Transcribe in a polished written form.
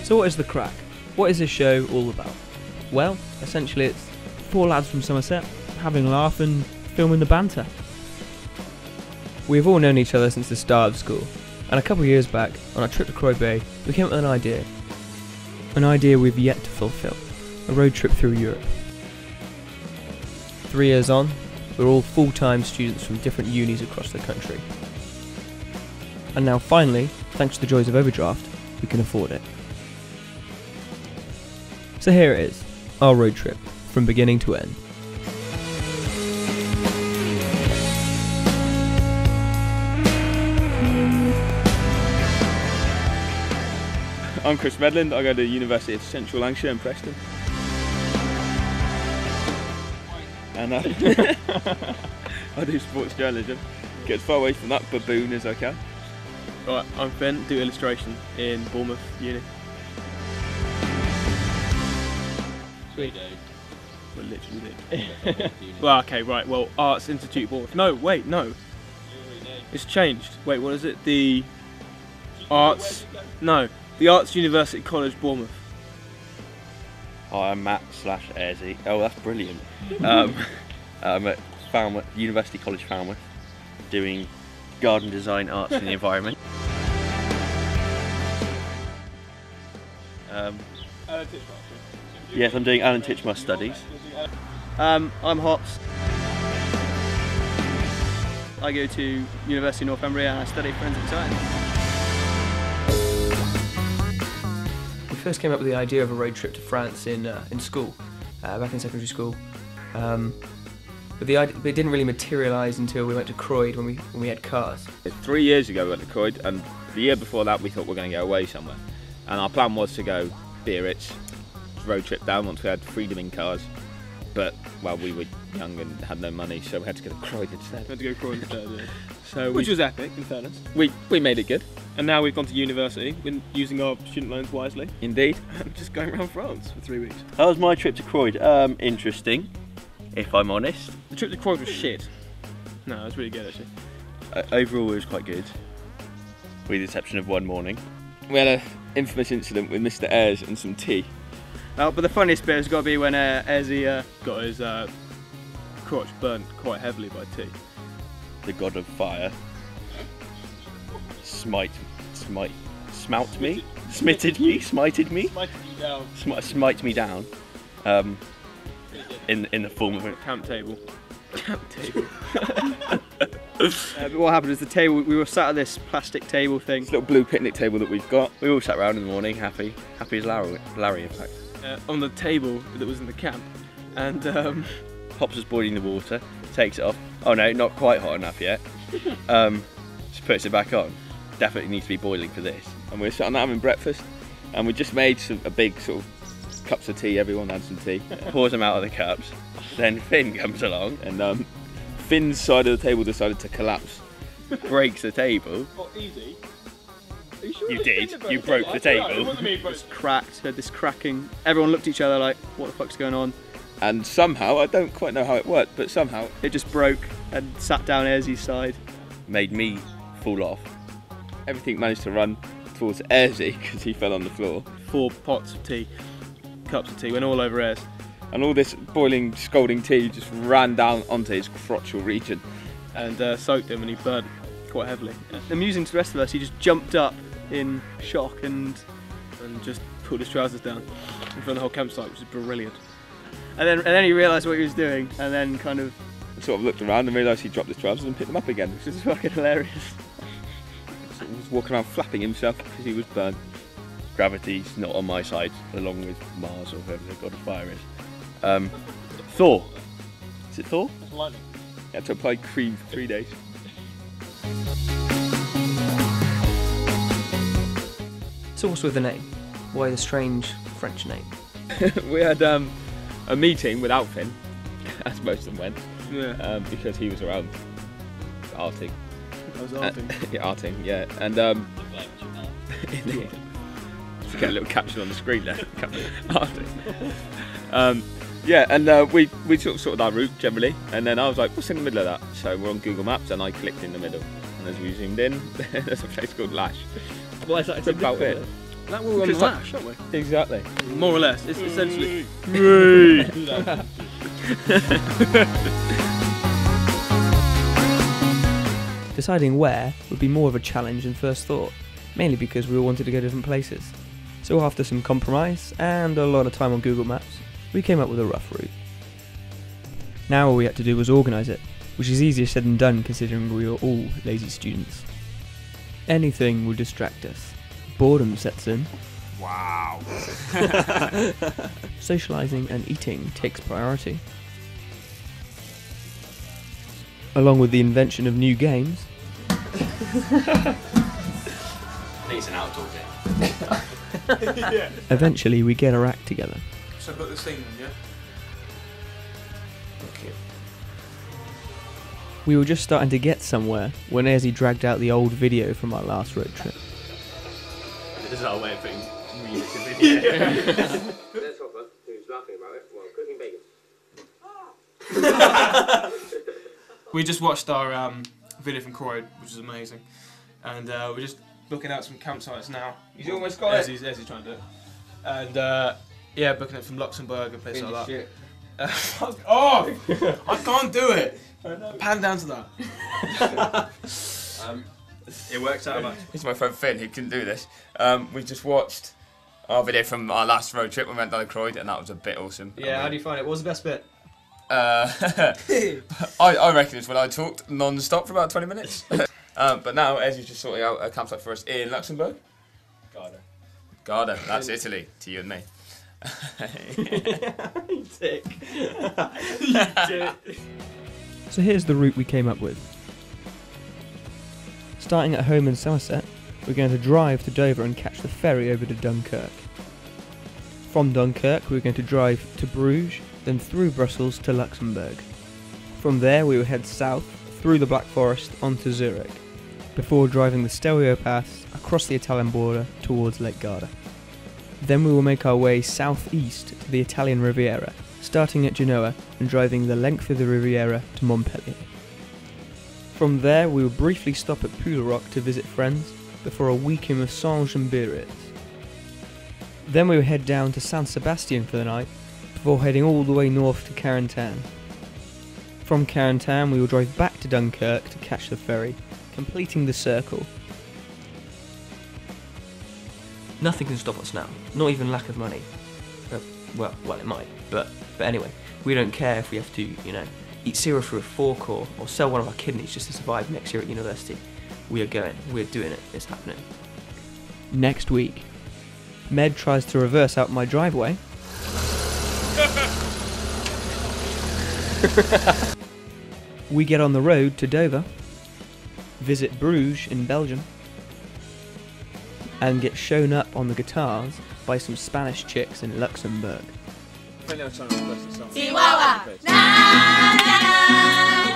So what is the Craic? What is this show all about? Well, essentially it's 4 lads from Somerset having a laugh and filming the banter. We've all known each other since the start of school, and a couple of years back, on our trip to Craic, we came up with an idea. An idea we've yet to fulfil. A road trip through Europe. 3 years on, we're all full-time students from different unis across the country. And now finally, thanks to the joys of overdraft, we can afford it. So here it is, our road trip, from beginning to end. I'm Chris Medland, I go to the University of Central Lancashire in Preston. And I do sports journalism, get as far away from that baboon as I can. Right, I'm Finn, do illustration in Bournemouth Uni. We do. Well, literally do. Well, okay, right, well, Arts Institute Bournemouth. No, wait, no. It's changed. Wait, what is it? The Arts... No, the Arts University College Bournemouth. Hi, I'm Matt / Airsy. Oh, that's brilliant. I'm at Falmouth, University College Falmouth, doing garden design, arts and the environment. Yes, I'm doing Alan Titchmarsh studies. I'm Hops. I go to University of Northumbria and I study forensic science. We first came up with the idea of a road trip to France in school, back in secondary school. But it didn't really materialise until we went to Craic when we had cars. 3 years ago we went to Craic, and the year before that we thought we were going to go away somewhere. And our plan was to go Biarritz, road trip down once we had freedom in cars. But, well, we were young and had no money, so we had to go to Craic instead. We had to go Craic instead, yeah. So Which was epic, in fairness. we made it good. And now we've gone to university, been using our student loans wisely, Indeed. and just going around France for 3 weeks. How was my trip to Craic? Interesting, if I'm honest. The trip to Craic was shit. No, it was really good actually. Overall, it was quite good, with the exception of one morning. We had an infamous incident with Mr. Ayres and some tea. But the funniest bit has got to be when Ezzy Got his crotch burnt quite heavily by tea. The god of fire smited me, smite me down, in the form of a Camp table. Camp table. but what happened is the table, we were sat at this plastic table thing. This little blue picnic table that we've got. We all sat around in the morning, happy as Larry in fact. On the table that was in the camp, and Hops was boiling the water, takes it off. Oh no, not quite hot enough yet. Just puts it back on. Definitely needs to be boiling for this. And we were sitting there having breakfast, and we just made a big sort of cups of tea. Everyone had some tea. Pours them out of the cups. Then Finn comes along, And Finn's side of the table decided to collapse. breaks the table. Oh, easy. You did. You broke the table. It was cracked, heard this cracking. Everyone looked at each other like, what the fuck's going on? And somehow, I don't quite know how it worked, but somehow It just broke and sat down Ezzy's side. Made me fall off. everything managed to run towards Airsy because he fell on the floor. 4 pots of tea, cups of tea, went all over Airs. And all this boiling, scalding tea just ran down onto his crotchal region. And soaked him and he burnt quite heavily. Amusing to the rest of us, he just jumped up in shock and just pulled his trousers down in front of the whole campsite, which is brilliant. And then he realised what he was doing, and then kind of Sort of looked around and realised he dropped his trousers and picked them up again. which is fucking hilarious. Sort of was walking around flapping himself because he was burnt. Gravity's not on my side, along with Mars or whoever the god of fire is. Thor. Is it Thor? Lightning. He had to apply cream for 3 days. So what's with the name? Why the strange French name? We had a meeting without Finn, as most of them went, Yeah, because he was around arting. I was arting. Yeah, arting, yeah. And to get a little caption on the screen there. Arting. Yeah, and we sort of sorted our route generally, and then I was like, what's in the middle of that? So we're on Google Maps, and I clicked in the middle, and as we zoomed in, there's a place called Lash. Why is that That's about it. That we were on the lash, aren't we? Exactly. More or less. It's essentially. Deciding where would be more of a challenge than first thought, mainly because we all wanted to go different places. So after some compromise and a lot of time on Google Maps, we came up with a rough route. Now all we had to do was organise it, which is easier said than done considering we were all lazy students. Anything would distract us. Boredom sets in. Wow. Socialising and eating takes priority. Along with the invention of new games, I think it's an outdoor game. eventually we get our act together. So I've got this thing on, yeah? We were just starting to get somewhere when Ezzy dragged out the old video from our last road trip. This is our way of putting music to video. There's Hopper, who's laughing about it while cooking bacon. We just watched our video from Craic, which is amazing. And we're just booking out some campsites now. He's almost got it. Ezzy's trying to do it. And yeah, booking it from Luxembourg and places like that. Oh! I can't do it! Pan down to that. It works out about. This is my friend Finn, who couldn't do this. We just watched our video from our last road trip. We went down to Craic, and that was a bit awesome. Yeah, how do you find it? What was the best bit? I reckon it's when I talked non-stop for about 20 minutes. But now Ezzy's just sorting out a campsite for us in Luxembourg. Garda, that's Italy, to you and me. You dick. So here's the route we came up with. Starting at home in Somerset, we're going to drive to Dover and catch the ferry over to Dunkirk. From Dunkirk, we're going to drive to Bruges, then through Brussels to Luxembourg. From there, we will head south through the Black Forest onto Zurich, before driving the Stelvio Pass across the Italian border towards Lake Garda. Then we will make our way southeast to the Italian Riviera, starting at Genoa and driving the length of the Riviera to Montpellier. From there, we will briefly stop at Poudre to visit friends before a week in Massange and Biarritz. Then we will head down to San Sebastian for the night before heading all the way north to Carentan. From Carentan, we will drive back to Dunkirk to catch the ferry, completing the circle. Nothing can stop us now, not even lack of money. Well, it might, but anyway, we don't care if we have to, eat cereal through a fork or sell one of our kidneys just to survive next year at university. We are going, we're doing it, it's happening. Next week, Med tries to reverse out my driveway. We get on the road to Dover, visit Bruges in Belgium, and get shown up on the guitars by some Spanish chicks in Luxembourg. Chihuahua. Na, na, na.